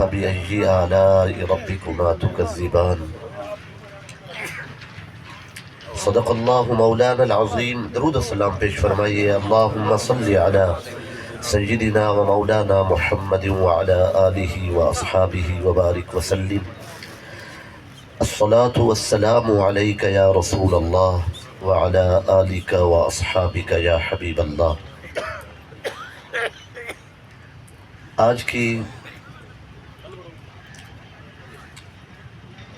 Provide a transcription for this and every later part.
فبأي آلاء ربكما تكذبان صدق اللہ مولانا العظیم. درود السلام پیش فرمائیے. اللہم صلی علی سیدنا و مولانا محمد وعلی آلہ و اصحابہ وبارک وسلم. الصلاة والسلام علیک یا رسول اللہ وعلی آلک و اصحابک یا حبیب اللہ. آج کی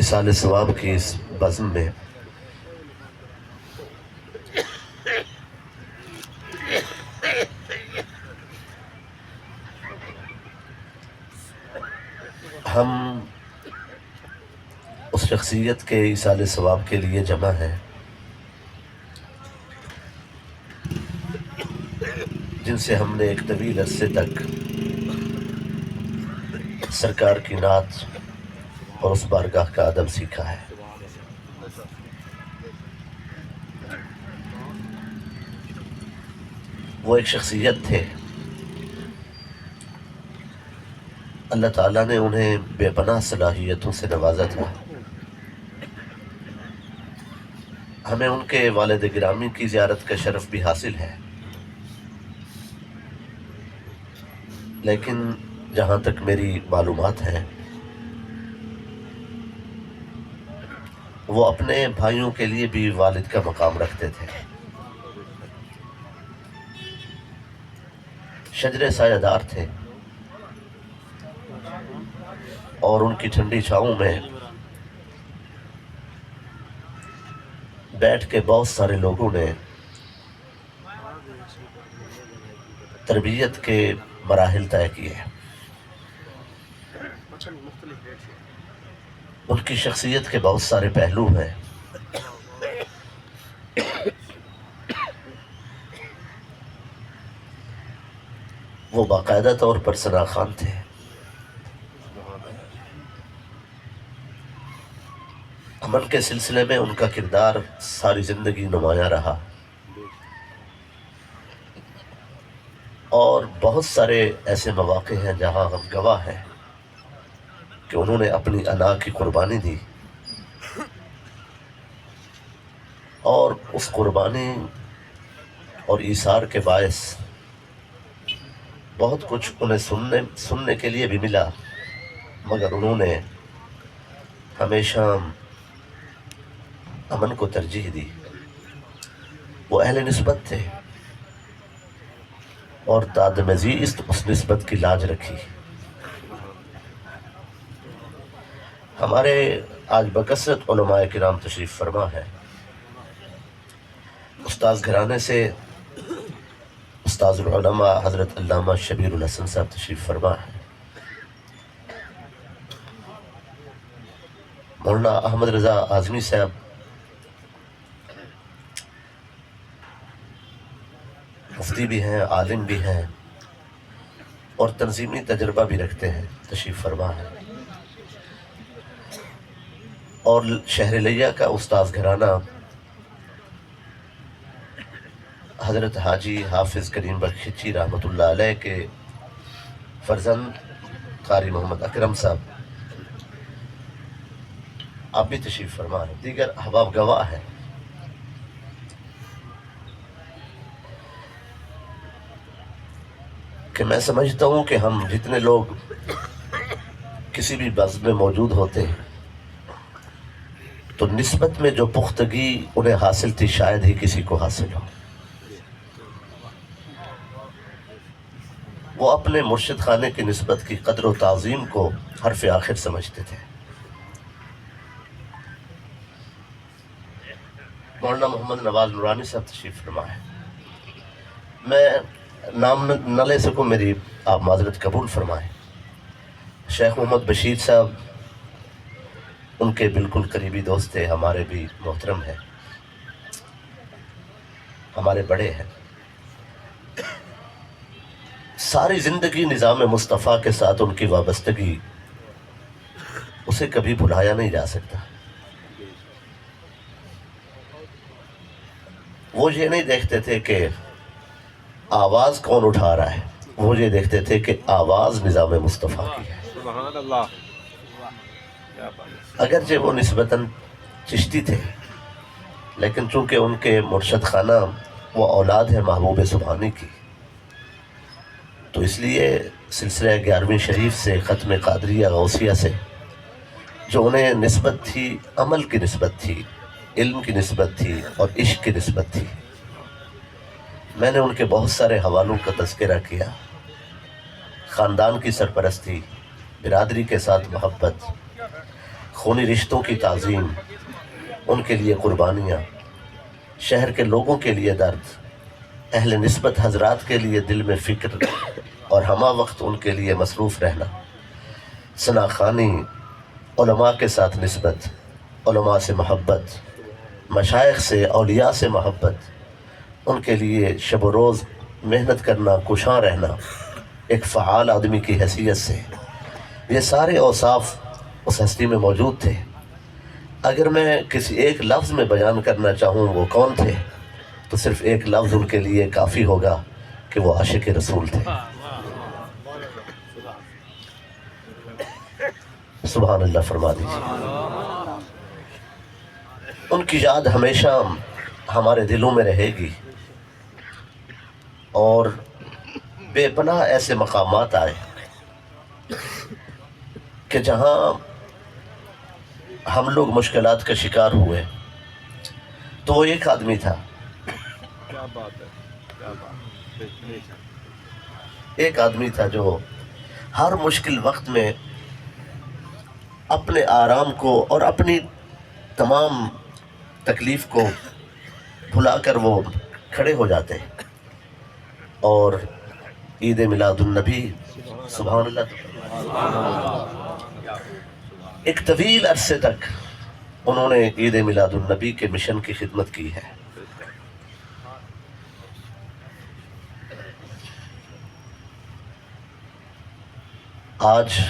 اصال ثواب کی اس بزم میں ہم اس شخصیت کے ایصال ثواب کے لیے جمع ہیں جن سے ہم نے ایک طویل عرصے تک سرکار کی نعت اور اس بارگاہ کا ادب سیکھا ہے. وہ ایک شخصیت تھے، اللہ تعالیٰ نے انہیں بے پناہ صلاحیتوں سے نوازا تھا. ہمیں ان کے والد گرامی کی زیارت کا شرف بھی حاصل ہے، لیکن جہاں تک میری معلومات ہیں وہ اپنے بھائیوں کے لیے بھی والد کا مقام رکھتے تھے. شجر سایہ دار تھے اور ان کی ٹھنڈی چھاؤں میں بیٹھ کے بہت سارے لوگوں نے تربیت کے مراحل طے کیے. ان کی شخصیت کے بہت سارے پہلو ہیں. وہ باقاعدہ طور پر ثنا خوان تھے. عمل کے سلسلے میں ان کا کردار ساری زندگی نمایاں رہا اور بہت سارے ایسے مواقع ہیں جہاں ہم گواہ ہیں کہ انہوں نے اپنی انا کی قربانی دی اور اس قربانی اور ایثار کے باعث بہت کچھ انہیں سننے کے لیے بھی ملا، مگر انہوں نے ہمیشہ امن کو ترجیح دی. وہ اہل نسبت تھے اور تاد مزید اس نسبت کی لاج رکھی. ہمارے آج بکثرت علماء کرام تشریف فرما ہے. استاذ گھرانے سے استاذ العلماء حضرت علامہ شبیر الحسن صاحب تشریف فرما ہے. مولانا احمد رضا اعظمی صاحب مفتی بھی ہیں، عالم بھی ہیں اور تنظیمی تجربہ بھی رکھتے ہیں، تشریف فرما ہے. اور شہر لیا کا استاذ گھرانہ حضرت حاجی حافظ کریم بخشی رحمۃ اللہ علیہ کے فرزند قاری محمد اکرم صاحب آپ بھی تشریف فرما ہیں. دیگر احباب گواہ ہیں. کہ میں سمجھتا ہوں کہ ہم جتنے لوگ کسی بھی بزم میں موجود ہوتے ہیں تو نسبت میں جو پختگی انہیں حاصل تھی شاید ہی کسی کو حاصل ہو. وہ اپنے مرشد خانے کی نسبت کی قدر و تعظیم کو حرف آخر سمجھتے تھے. مولانا محمد نواز نورانی صاحب تشریف فرما ہے. میں نام نہ لے سکوں، میری آپ معذرت قبول فرمائیں. شیخ محمد بشیر صاحب ان کے بالکل قریبی دوست تھے، ہمارے بھی محترم ہیں، ہمارے بڑے ہیں. ساری زندگی نظام مصطفیٰ کے ساتھ ان کی وابستگی اسے کبھی بھلایا نہیں جا سکتا. وہ یہ نہیں دیکھتے تھے کہ آواز کون اٹھا رہا ہے، وہ یہ دیکھتے تھے کہ آواز نظام مصطفیٰ کی ہے. سبحان اللہ. اگرچہ وہ نسبتاً چشتی تھے، لیکن چونکہ ان کے مرشد خانہ وہ اولاد ہے محبوب سبحانی کی، تو اس لیے سلسلہ 11ویں شریف سے، ختم قادریہ غوثیہ سے جو انہیں نسبت تھی، عمل کی نسبت تھی، علم کی نسبت تھی اور عشق کی نسبت تھی. میں نے ان کے بہت سارے حوالوں کا تذکرہ کیا. خاندان کی سرپرستی، برادری کے ساتھ محبت، خونی رشتوں کی تعظیم، ان کے لیے قربانیاں، شہر کے لوگوں کے لیے درد، اہل نسبت حضرات کے لیے دل میں فکر اور ہمہ وقت ان کے لیے مصروف رہنا، ثناخوانی، علماء کے ساتھ نسبت، علماء سے محبت، مشائخ سے، اولیاء سے محبت، ان کے لیے شب و روز محنت کرنا، کوشاں رہنا، ایک فعال آدمی کی حیثیت سے، یہ سارے اوصاف اس ہستی میں موجود تھے. اگر میں کسی ایک لفظ میں بیان کرنا چاہوں وہ کون تھے، تو صرف ایک لفظ ان کے لیے کافی ہوگا کہ وہ عاشق رسول تھے. سبحان اللہ فرما دیجیے. ان کی یاد ہمیشہ ہمارے دلوں میں رہے گی، اور بے پناہ ایسے مقامات آئے کہ جہاں ہم لوگ مشکلات کا شکار ہوئے، تو وہ ایک آدمی تھا، کیا بات ہے، کیا بات ہے. ایک آدمی تھا جو ہر مشکل وقت میں اپنے آرام کو اور اپنی تمام تکلیف کو بھلا کر وہ کھڑے ہو جاتے اور عید میلاد النبی، سبحان اللہ، ایک طویل عرصے تک انہوں نے عید میلاد النبی کے مشن کی خدمت کی ہے. آج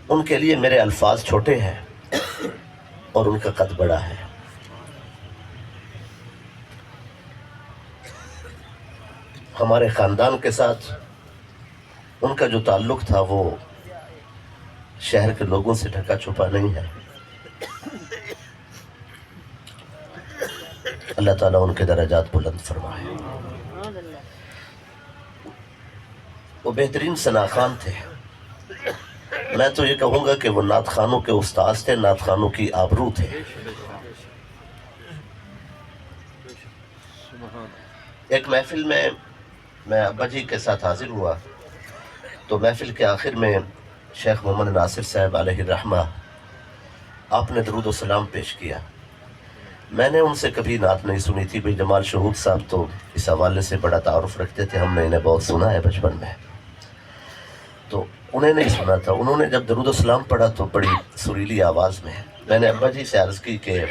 ان کے لیے میرے الفاظ چھوٹے ہیں اور ان کا قد بڑا ہے. ہمارے خاندان کے ساتھ ان کا جو تعلق تھا وہ شہر کے لوگوں سے ڈھکا چھپا نہیں ہے. اللہ تعالیٰ ان کے درجات بلند فرمائے. وہ بہترین ثناخوان تھے. میں تو یہ کہوں گا کہ وہ نعت خوانوں کے استاذ تھے، نعت خوانوں کی آبرو تھے. ایک محفل میں ابا جی کے ساتھ حاضر ہوا، تو محفل کے آخر میں شیخ محمد ناصر صاحب علیہ الرحمہ آپ نے درود و سلام پیش کیا. میں نے ان سے کبھی نعت نہیں سنی تھی. بھائی جمال شہود صاحب تو اس حوالے سے بڑا تعارف رکھتے تھے، ہم نے انہیں بہت سنا ہے بچپن میں، تو انہیں نہیں سنا تھا. انہوں نے جب درود و سلام پڑھا تو بڑی سریلی آواز میں نے ابا جی سے عرض کی کہ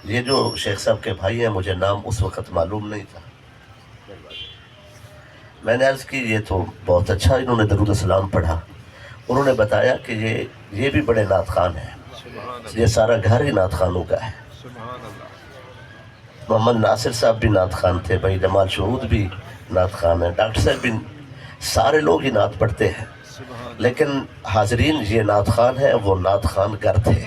یہ جو شیخ صاحب کے بھائی ہیں، مجھے نام اس وقت معلوم نہیں تھا. میں نے عرض کی یہ تو بہت اچھا انہوں نے درود و سلام پڑھا. انہوں نے بتایا کہ یہ بھی بڑے نعت خوان ہیں، یہ سارا گھر ہی نعت خوانوں کا ہے. محمد ناصر صاحب بھی نعت خوان تھے، بھائی جمال شہود بھی نعت خوان ہیں، ڈاکٹر صاحب بھی، سارے لوگ ہی نعت پڑھتے ہیں. لیکن حاضرین، یہ نعت خوان ہیں، وہ نعت خوان گر تھے،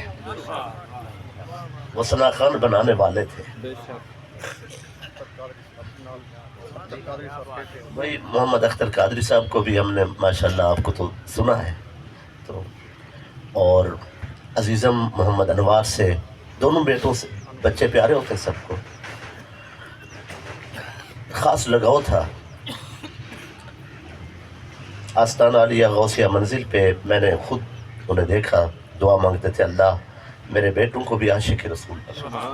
وہ ثناخوان بنانے والے تھے. بھائی محمد اختر قادری صاحب کو بھی ہم نے ماشاءاللہ، آپ کو تو سنا ہے، تو اور عزیزم محمد انوار سے، دونوں بیٹوں سے، بچے پیارے ہوتے سب کو، خاص لگاؤ تھا. آستانہ علیہ غوثیہ منزل پہ میں نے خود انہیں دیکھا، دعا مانگتے تھے، اللہ میرے بیٹوں کو بھی عاشق رسول بنا.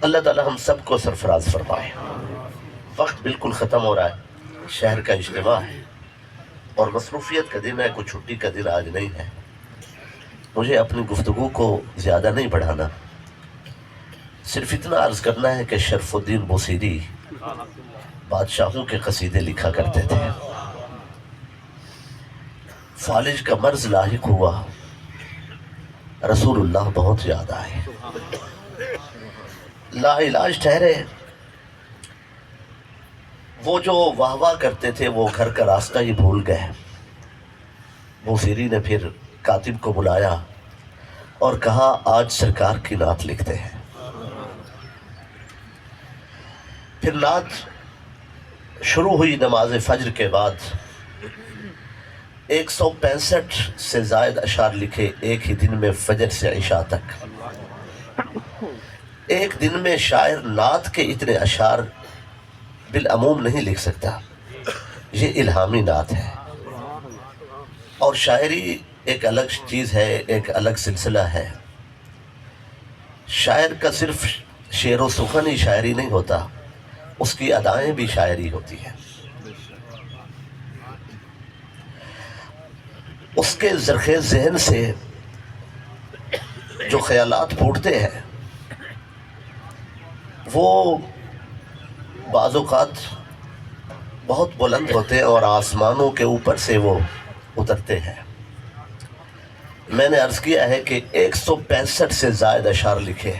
اللہ تعالی ہم سب کو سرفراز فرمائے. وقت بالکل ختم ہو رہا ہے، شہر کا اجتماع ہے اور مصروفیت کا دن ہے، کوئی چھٹی کا دن آج نہیں ہے. مجھے اپنی گفتگو کو زیادہ نہیں بڑھانا، صرف اتنا عرض کرنا ہے کہ شرف الدین بوصیری بادشاہوں کے قصیدے لکھا کرتے تھے. فالج کا مرض لاحق ہوا، رسول اللہ بہت یاد آئے. لا علاج ٹھہرے، وہ جو واہ واہ کرتے تھے وہ گھر کا راستہ ہی بھول گئے۔ بوسیری نے پھر کاتب کو بلایا اور کہا آج سرکار کی نعت لکھتے ہیں۔ پھر نعت شروع ہوئی نماز فجر کے بعد۔ 165 سے زائد اشعار لکھے ایک ہی دن میں، فجر سے عشاء تک۔ ایک دن میں شاعر نعت کے اتنے اشعار بالعموم نہیں لکھ سکتا، یہ الہامی نعت ہے۔ اور شاعری ایک الگ چیز ہے، ایک الگ سلسلہ ہے۔ شاعر کا صرف شعر و سخن ہی شاعری نہیں ہوتا، اس کی ادائیں بھی شاعری ہوتی ہیں۔ اس کے زرخیز ذہن سے جو خیالات پھوٹتے ہیں وہ بعض اوقات بہت بلند ہوتے ہیں اور آسمانوں کے اوپر سے وہ اترتے ہیں۔ میں نے عرض کیا ہے کہ 165 سے زائد اشعار لکھے۔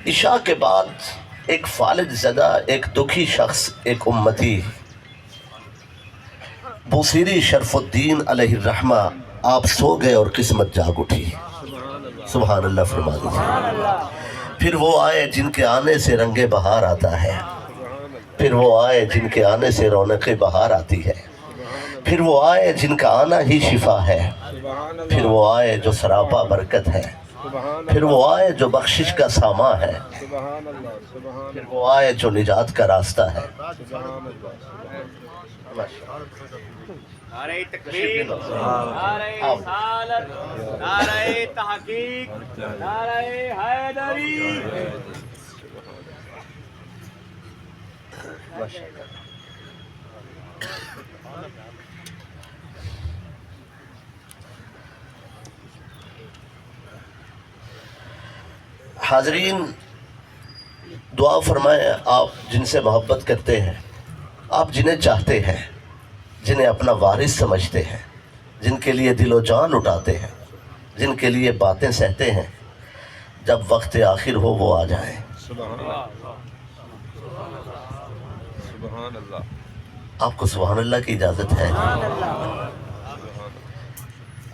عشاء کے بعد ایک فالج زدہ، ایک دکھی شخص، ایک امتی، بوسیری شرف الدین علیہ الرحمہ، آپ سو گئے اور قسمت جاگ اٹھی۔ سبحان اللہ فرما دیجیے۔ پھر وہ آئے جن کے آنے سے رنگ بہار آتا ہے، پھر وہ آئے جن کے آنے سے رونق بہار آتی ہے، پھر وہ آئے جن کا آنا ہی شفا ہے، پھر وہ آئے جو سراپا برکت ہے، پھر وہ آئے جو بخشش کا سامان ہے، پھر وہ آئے جو نجات کا راستہ ہے۔ نعرہ تکبیر، نعرہ رسالت، نعرہ تحقیق، نعرہ حیدری۔ حاضرین، دعا فرمائیں، آپ جن سے محبت کرتے ہیں، آپ جنہیں چاہتے ہیں، جنہیں اپنا وارث سمجھتے ہیں، جن کے لیے دل و جان اٹھاتے ہیں، جن کے لیے باتیں سہتے ہیں، جب وقت آخر ہو وہ آ جائیں۔ سبحان اللہ۔ آپ کو سبحان اللہ کی اجازت ہے؟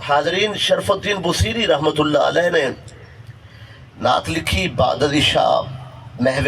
حاضرین، شرف الدین بوسیری رحمت اللہ علیہ نے نعت لکھی بعد از عشاء محو